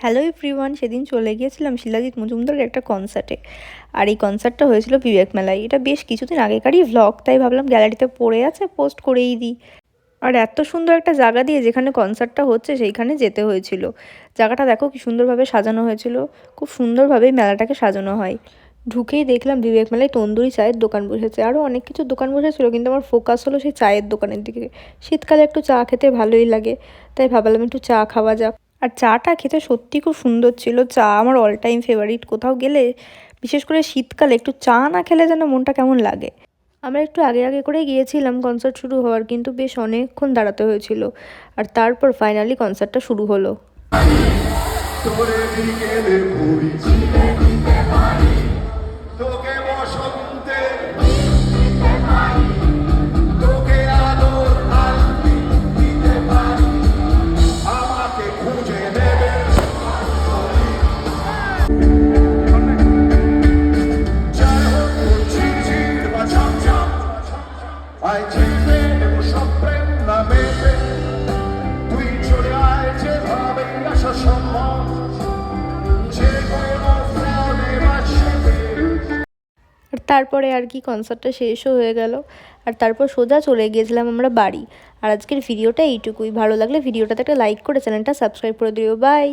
Hello everyone, সেদিন চলে গিয়েছিলাম শিলাজিৎ মজুমদারের একটা কনসার্টে। আর এই কনসার্টটা হয়েছিল বিবেক মেলায়। এটা বেশ কিছুদিন আগেকারই ভ্লগ, তাই ভাবলাম গ্যালারিতে পড়ে আছে, পোস্ট করেই দিই। আর এত সুন্দর একটা জায়গা দিয়ে যেখানে কনসার্টটা হচ্ছে সেইখানে যেতে হয়েছিল। জায়গাটা দেখো কি সুন্দরভাবে সাজানো হয়েছিল। খুব সুন্দরভাবেই মেলাটাকে সাজানো হয়। ঢুকেই দেখলাম বিবেক মেলায় তন্দুরি চায়ের দোকান বসেছে, আরও অনেক কিছু দোকান বসেছিল, কিন্তু আমার ফোকাস হলো সেই চায়ের দোকানের দিকে। শীতকালে একটু চা খেতে ভালোই লাগে, তাই ভাবলাম একটু চা খাওয়া যাক। আর চাটা খেতে সত্যি খুব সুন্দর ছিল। চা আমার অল টাইম ফেভারিট। কোথাও গেলে, বিশেষ করে শীতকালে, একটু চা না খেলে যেন মনটা কেমন লাগে। আমরা একটু আগে আগে করে গিয়েছিলাম কনসার্ট শুরু হওয়ার, কিন্তু বেশ অনেকক্ষণ দাঁড়াতে হয়েছিল। আর তারপর ফাইনালি কনসার্টটা শুরু হলো। আর তারপরে আর কি, কনসার্টটা শেষও হয়ে গেল। আর তারপর সোজা চলে গিয়েছিলাম আমরা বাড়ি। আর আজকের ভিডিওটা এইটুকুই। ভালো লাগলে ভিডিওটাতে একটা লাইক করে চ্যানেলটা সাবস্ক্রাইব করে দিও। বাই।